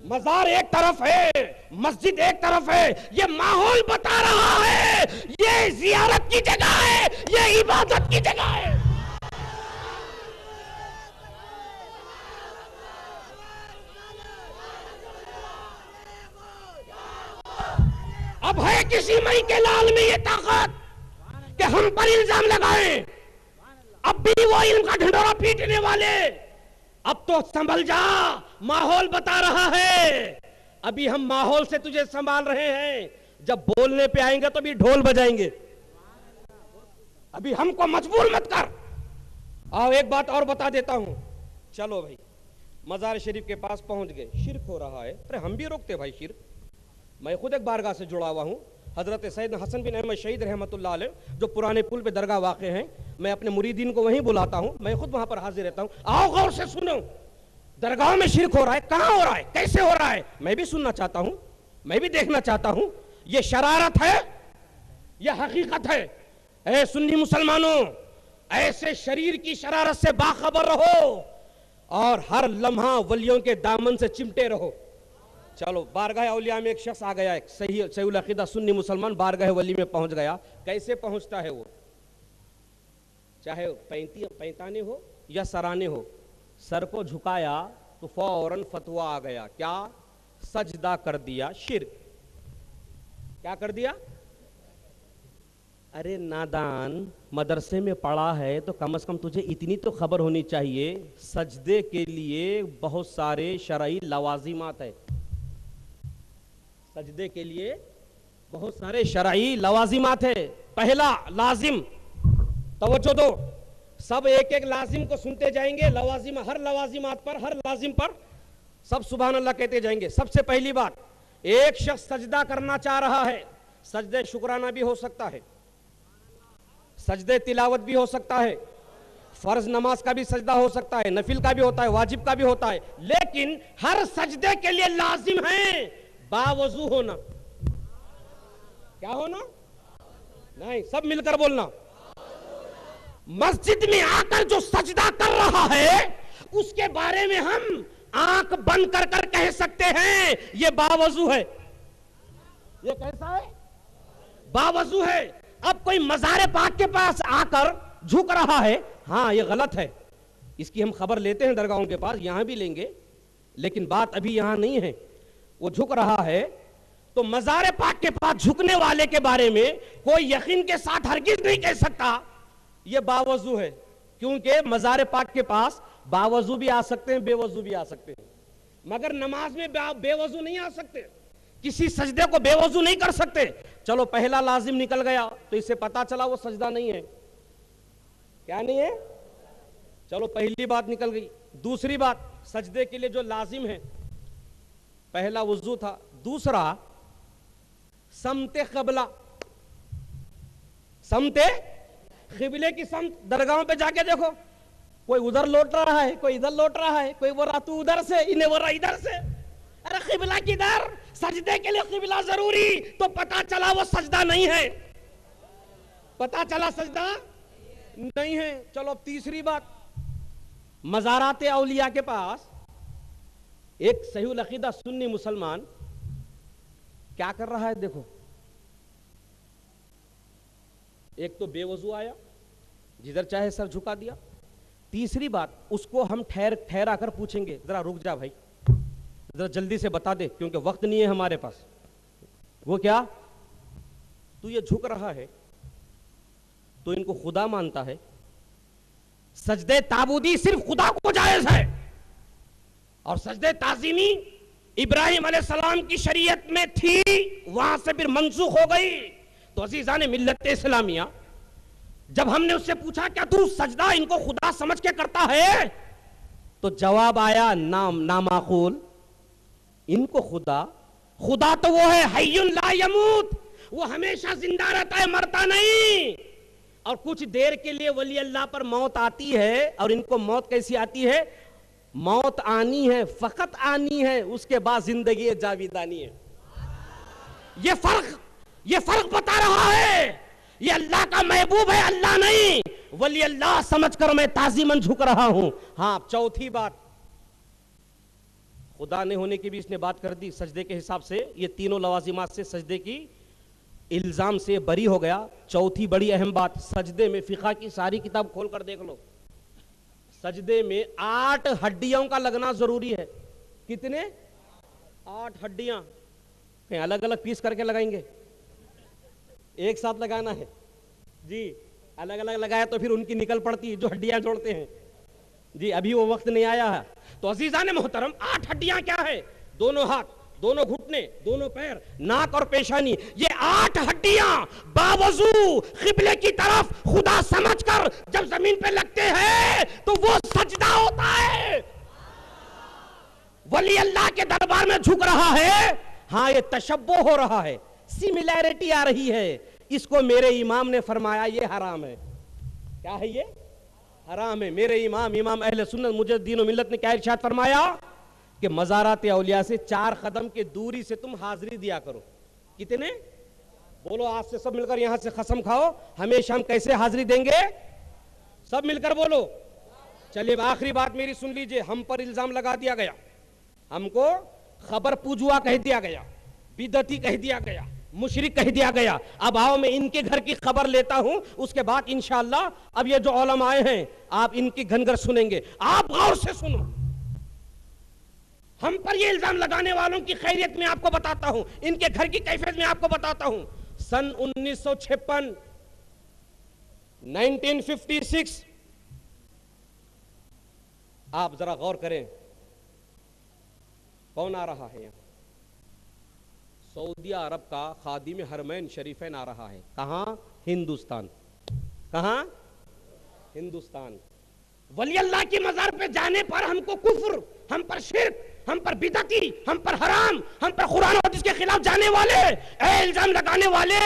मजार एक तरफ है, मस्जिद एक तरफ है। ये माहौल बता रहा है ये जियारत की जगह है, ये इबादत की जगह है। अब है किसी मई के लाल में ये ताकत कि हम पर इल्जाम लगाएं। अब भी वो इल्म का ढिंढोरा पीटने वाले, अब तो संभल जा, माहौल बता रहा है। अभी हम माहौल से तुझे संभाल रहे हैं, जब बोलने पे आएंगे तो भी ढोल बजाएंगे। अभी हमको मजबूर मत कर। आओ एक बात और बता देता हूं। चलो भाई, मजार शरीफ के पास पहुंच गए, शिरक हो रहा है। अरे हम भी रोकते भाई शिरक। मैं खुद एक बारगाह से जुड़ा हुआ हूं, हजरत सैयद हसन बिन अहमद शहीद रहमतुल्लाह अलैह, जो पुराने पुल पे दरगाह वाक़े हैं। मैं अपने मुरीदीन को वहीं बुलाता हूं, मैं खुद वहां पर हाजिर रहता हूं। आओ गौर से सुनो, दरगाह में शिरक हो रहा है, कहां हो रहा है, कैसे हो रहा है, मैं भी सुनना चाहता हूं, मैं भी देखना चाहता हूं। यह शरारत है यह हकीकत है? ऐ सुन्नी मुसलमानों, ऐसे शरीर की शरारत से बाखबर रहो और हर लम्हा वलियों के दामन से चिमटे रहो। चलो, बारगाह औलिया में एक शख्स आ गया, एक सही अकीदा सुन्नी मुसलमान बारगाह वली में पहुंच गया। कैसे पहुंचता है वो? चाहे पैंताने हो या सराने हो, सर को झुकाया तो फौरन फतवा आ गया, क्या? सजदा कर दिया, शिर्क। क्या कर दिया? अरे नादान, मदरसे में पढ़ा है तो कम से कम तुझे इतनी तो खबर होनी चाहिए, सजदे के लिए बहुत सारे शरई लवाजिमात है। सजदे के लिए बहुत सारे शरई लवाजिमात है। पहला लाजिम, तवज्जो दो, सब एक एक लाजिम को सुनते जाएंगे। लवाजिम, हर लवाजिमात पर, हर लाजिम पर सब सुभान अल्लाह कहते जाएंगे। सबसे पहली बात, एक शख्स सजदा करना चाह रहा है, सजदे शुक्राना भी हो सकता है, सजदे तिलावत भी हो सकता है, फर्ज नमाज का भी सजदा हो सकता है, नफिल का भी होता है, वाजिब का भी होता है, लेकिन हर सजदे के लिए लाजिम है बावजू होना। क्या होना? नहीं, सब मिलकर बोलना। मस्जिद में आकर जो सजदा कर रहा है उसके बारे में हम आंख बंद कर कर कह सकते हैं ये बावजू है। ये कैसा है? बावजू है। अब कोई मज़ारे पाक के पास आकर झुक रहा है, हाँ ये गलत है, इसकी हम खबर लेते हैं दरगाहों के पास, यहां भी लेंगे, लेकिन बात अभी यहां नहीं है। वो झुक रहा है तो मज़ारे पाक के पास झुकने वाले के बारे में कोई यकीन के साथ हरगिज नहीं कह सकता ये बावजू है, क्योंकि मज़ारे पाक के पास बावजू भी आ सकते हैं, बेवजू भी आ सकते हैं, मगर नमाज में बेवजू नहीं आ सकते, किसी सजदे को बेवजू नहीं कर सकते। चलो, पहला लाजिम निकल गया तो इससे पता चला वो सजदा नहीं है। क्या नहीं है? चलो, पहली बात निकल गई। दूसरी बात, सजदे के लिए जो लाजिम है, पहला वुजू था, दूसरा समते क़िबला, समते क़िबले की समत। दरगाहों पे जाके देखो, कोई उधर लौट रहा है, कोई इधर लौट रहा है, कोई बोल रहा तू उधर से, इन्हें बोल रहा इधर से। अरे क़िबला किधर? सजदे के लिए क़िबला जरूरी, तो पता चला वो सजदा नहीं है, पता चला सजदा नहीं है। चलो, अब तीसरी बात, मज़ारात औलिया के पास एक सही अकीदा सुन्नी मुसलमान क्या कर रहा है? देखो, एक तो बेवजू आया, जिधर चाहे सर झुका दिया। तीसरी बात, उसको हम ठहरा कर पूछेंगे, जरा रुक जा भाई, जरा जल्दी से बता दे, क्योंकि वक्त नहीं है हमारे पास। वो क्या? तू ये झुक रहा है तो इनको खुदा मानता है? सजदे ताबूदी सिर्फ खुदा को जायज है, और सजदे ताजीमी इब्राहिम अलैहिस्सलाम की शरीयत में थी, वहां से फिर मनसूख हो गई। तो अजीजान मिल्लत इस्लामिया, जब हमने उससे पूछा क्या तू सजदा इनको खुदा समझ के करता है, तो जवाब आया नामाकूल। इनको खुदा तो वो है हय्युन ला यमूत, वो हमेशा जिंदा रहता है, मरता नहीं। और कुछ देर के लिए वली अल्लाह पर मौत आती है, और इनको मौत कैसी आती है? मौत आनी है, फकत आनी है, उसके बाद जिंदगी जाविदानी है। ये फर्क बता रहा है। ये अल्लाह का महबूब है, अल्लाह नहीं। वली अल्लाह समझकर मैं ताजीमन झुक रहा हूं। हाँ, चौथी बात, खुदा ने होने की भी इसने बात कर दी सजदे के हिसाब से। ये तीनों लवाजिमात से सजदे की इल्जाम से बरी हो गया। चौथी बड़ी अहम बात, सजदे में फिक़ा की सारी किताब खोल कर देख लो, सजदे में 8 हड्डियों का लगना जरूरी है। कितने? 8 हड्डियां। अलग अलग पीस करके लगाएंगे, एक साथ लगाना है जी। अलग अलग लगाया तो फिर उनकी निकल पड़ती है जो हड्डियां जोड़ते हैं जी, अभी वो वक्त नहीं आया है। तो अजीजान मोहतरम, 8 हड्डियां क्या है? दोनों हाथ, दोनों घुटने, दोनों पैर, नाक और पेशानी, ये 8 हड्डियां बावजू किबले की तरफ खुदा समझकर जब जमीन पे लगते हैं तो वो सजदा होता है, वली अल्लाह के दरबार में झुक रहा है। हाँ, ये तशब्बुह हो रहा है, सिमिलैरिटी आ रही है। इसको मेरे इमाम ने फरमाया ये हराम है। क्या है ये? हराम है। मेरे इमाम अहले सुन्नत मुजद्दीन व मिल्लत ने क्या इरशाद फरमाया कि मज़ारात औलिया से 4 कदम के दूरी से तुम हाजिरी दिया करो। कितने? बोलो, आज से सब मिलकर यहां से कसम खाओ, हमेशा हम कैसे हाजिरी देंगे? सब मिलकर बोलो। चलिए, आखिरी बात मेरी सुन लीजिए। हम पर इल्जाम लगा दिया गया, हमको खबर पूजुआ कह दिया गया, बिदती कह दिया गया, मुशरिक कह दिया गया। अब आओ मैं इनके घर की खबर लेता हूं, उसके बाद इंशाअल्लाह अब ये जो उलमा आए हैं आप इनकी घनघर सुनेंगे। आप गौर से सुनो, हम पर ये इल्जाम लगाने वालों की खैरियत में आपको बताता हूं, इनके घर की कैफियत में आपको बताता हूं। सन 1956 1956, आप जरा गौर करें कौन आ रहा है यहां? सऊदी अरब का खादिम हरमैन शरीफैन आ रहा है। कहां? हिंदुस्तान। कहां? हिंदुस्तान। वली अल्लाह की मज़ार पे जाने पर हमको कुफ्र, हम पर शिर्क, हम पर बिदती, हम पर हराम, हम पर कुरान और हदीस के खिलाफ जाने वाले, इल्जाम लगाने वाले,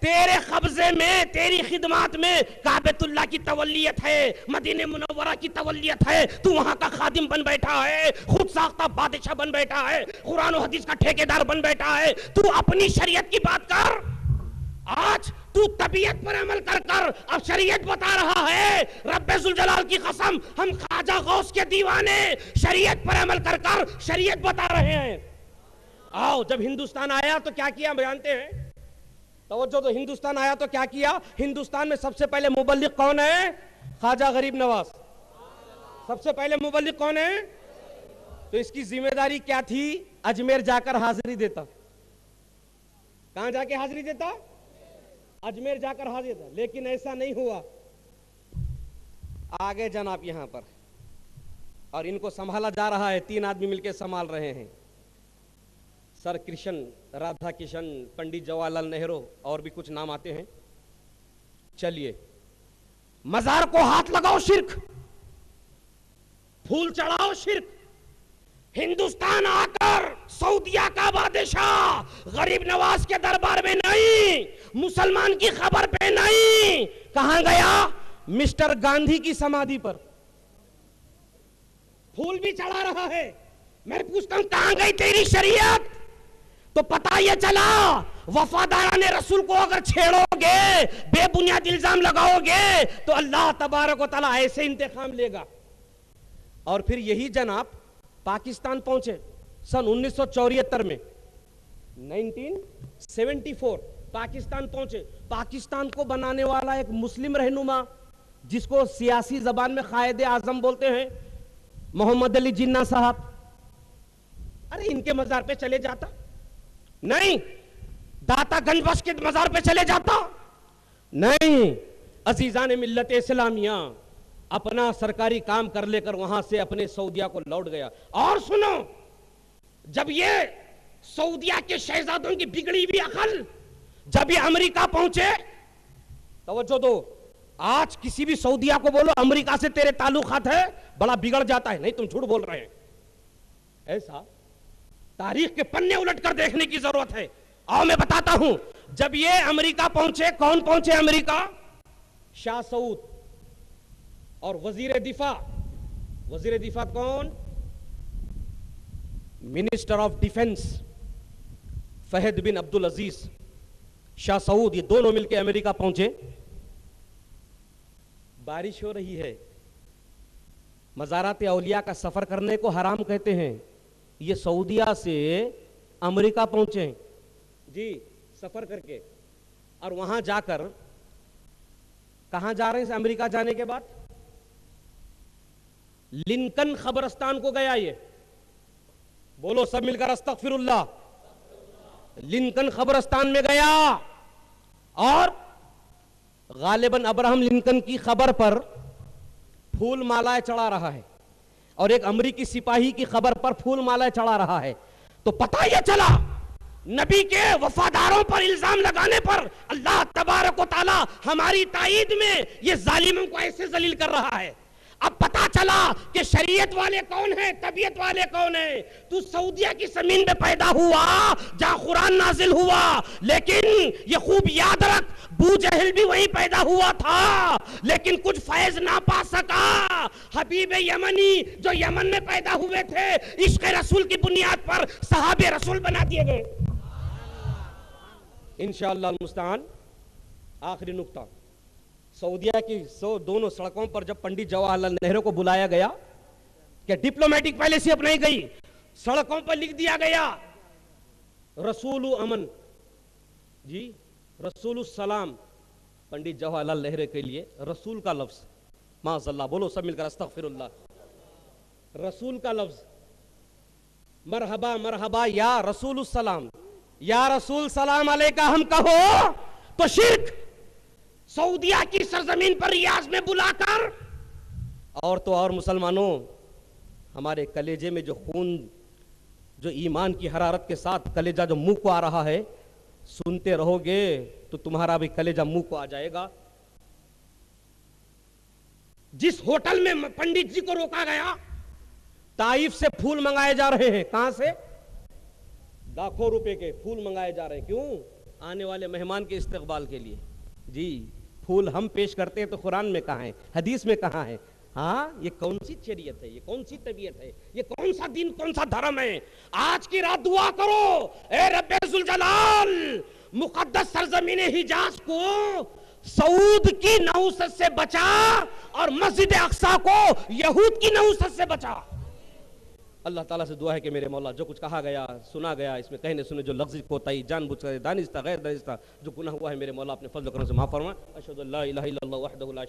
तेरे कब्जे में, तेरी खिदमत में काबतुल्लाह की तवल्लियत है, मदीने मुनव्वरा की तवल्लियत है, तू वहां का खादिम बन बैठा है, खुद साख्ता बादशाह बन बैठा है, कुरान और हदीस का ठेकेदार बन बैठा है। तू अपनी शरीयत की बात कर। आज तू तबीयत पर अमल कर कर अब शरीयत बता रहा है। रब्बे जुल जलाल की कसम, हम ख्वाजा गौस के दीवाने शरीयत पर अमल कर कर शरीयत बता रहे हैं। आओ, जब हिंदुस्तान आया तो क्या किया जानते हैं? तवज्जो, तो हिंदुस्तान आया तो क्या किया? हिंदुस्तान में सबसे पहले मुबल्लिग कौन है? ख्वाजा गरीब नवाज। सबसे पहले मुबल्लिग कौन है? तो इसकी जिम्मेदारी क्या थी? अजमेर जाकर हाजिरी देता। कहां जाके हाजिरी देता? अजमेर जाकर हाजिर था। लेकिन ऐसा नहीं हुआ। आगे जनाब यहां पर, और इनको संभाला जा रहा है, 3 आदमी मिलकर संभाल रहे हैं। सर कृष्ण, राधा किशन, पंडित जवाहरलाल नेहरू और भी कुछ नाम आते हैं। चलिए, मजार को हाथ लगाओ शिर्क, फूल चढ़ाओ शिर्क। हिंदुस्तान आकर सऊदिया का बादशाह गरीब नवाज के दरबार में नहीं, मुसलमान की खबर पे नहीं, कहां गया? मिस्टर गांधी की समाधि पर फूल भी चढ़ा रहा है। मैं पूछता हूं, कहां गई तेरी शरीयत? तो पता यह चला, वफादाराने रसूल को अगर छेड़ोगे, बेबुनियाद इल्जाम लगाओगे, तो अल्लाह तबारक व तआला ऐसे इंतकाम लेगा। और फिर यही जनाब पाकिस्तान पहुंचे सन 1974 में, 1974 पाकिस्तान पहुंचे। पाकिस्तान को बनाने वाला एक मुस्लिम रहनुमा, जिसको सियासी जबान में कायदे आजम बोलते हैं, मोहम्मद अली जिन्ना साहब। अरे इनके मजार पे चले जाता? नहीं। दाता गंजबख्श के मजार पे चले जाता? नहीं। अजीजान मिल्लत इस्लामिया अपना सरकारी काम कर लेकर वहां से अपने सऊदिया को लौट गया। और सुनो, जब ये सऊदिया के शहजादों की बिगड़ी हुई अकल जब ये अमेरिका पहुंचे, तवज्जो दो, आज किसी भी सऊदिया को बोलो अमेरिका से तेरे ताल्लुकात है, बड़ा बिगड़ जाता है। नहीं, तुम झूठ बोल रहे हैं। ऐसा तारीख के पन्ने उलट कर देखने की जरूरत है। आओ मैं बताता हूं, जब ये अमेरिका पहुंचे, कौन पहुंचे अमेरिका? शाह सऊद और वजीर दिफा। वजीर दिफा कौन? मिनिस्टर ऑफ डिफेंस फहद बिन अब्दुल अजीज। शाह सऊद, ये दोनों मिलकर अमेरिका पहुंचे। बारिश हो रही है, मज़ारात औलिया का सफर करने को हराम कहते हैं। ये सऊदिया से अमेरिका पहुंचे जी, सफर करके, और वहां जाकर कहां जा रहे हैं? अमेरिका जाने के बाद लिंकन खबरस्तान को गया। ये बोलो सब मिलकर अस्तगफिरुल्लाह। लिंकन खबरस्तान में गया और गालिबन अब्राहम लिंकन की खबर पर फूल मालाएं चढ़ा रहा है और एक अमरीकी सिपाही की खबर पर फूल मालाएं चढ़ा रहा है, तो पता यह चला नबी के वफादारों पर इल्जाम लगाने पर अल्लाह तबारक व तआला हमारी ताईद में ये जालिमों को ऐसे जलील कर रहा है। अब पता चला कि शरीयत वाले कौन है, तबीयत वाले कौन है। तू सऊदिया की जमीन में पैदा हुआ जहां कुरान नाजिल हुआ, लेकिन ये खूब याद रख बू जहल भी वहीं पैदा हुआ था लेकिन कुछ फैज ना पा सका। हबीब यमनी जो यमन में पैदा हुए थे, इश्क रसूल की बुनियाद पर सहाबे रसूल बना दिए गए। इंशाअल्लाह मुस्तान आखिरी नुक्ता, सऊदिया की दोनों सड़कों पर जब पंडित जवाहरलाल नेहरू को बुलाया गया, क्या डिप्लोमेटिक पॉलिसी अपनाई गई, सड़कों पर लिख दिया गया रसूल अमन जी, रसूल सलाम। पंडित जवाहरलाल नेहरू के लिए रसूल का लफ्ज, माज़अल्लाह बोलो सब मिलकर अस्तगफिरुल्लाह, रसूल का लफ्ज, मरहबा मरहबा या रसूल सलाम, या रसूल सलाम अलैका हम कहो तो शिर्क। सऊदिया की सरजमीन पर रियाज में बुलाकर, और तो और मुसलमानों, हमारे कलेजे में जो खून, जो ईमान की हरारत के साथ कलेजा जो मुंह को आ रहा है, सुनते रहोगे तो तुम्हारा भी कलेजा मुंह को आ जाएगा। जिस होटल में पंडित जी को रोका गया, ताइफ से फूल मंगाए जा रहे हैं। कहां से? लाखों रुपए के फूल मंगाए जा रहे हैं। क्यों? आने वाले मेहमान के इस्तकबाल के लिए। जी, फूल हम पेश करते हैं तो कुरान में कहाँ है, हदीस में कहाँ है? हाँ, ये कौन सी शरीयत है, ये कौन सी तबीयत है, ये कौन सा दिन, कौन सा धर्म है? आज की रात दुआ करो, ए रब्बे जुल जलाल, मुकद्दस सरजमीन हिजाज को सऊद की नहुसत से बचा और मस्जिद अक्सा को यहूद की नहुसत से बचा। अल्लाह ताला से दुआ है कि मेरे मौला जो कुछ कहा गया, सुना गया, इसमें कहने सुने जो लफ्ज़ कोताही, जानबूझकर, दानिस्ता, गैर दानिस्ता जो गुनाह हुआ है, मेरे मौला अपने फजल करम से माफ़ फरमा। अशहदु अल्ला इलाहा इल्लल्लाह वहदहु ला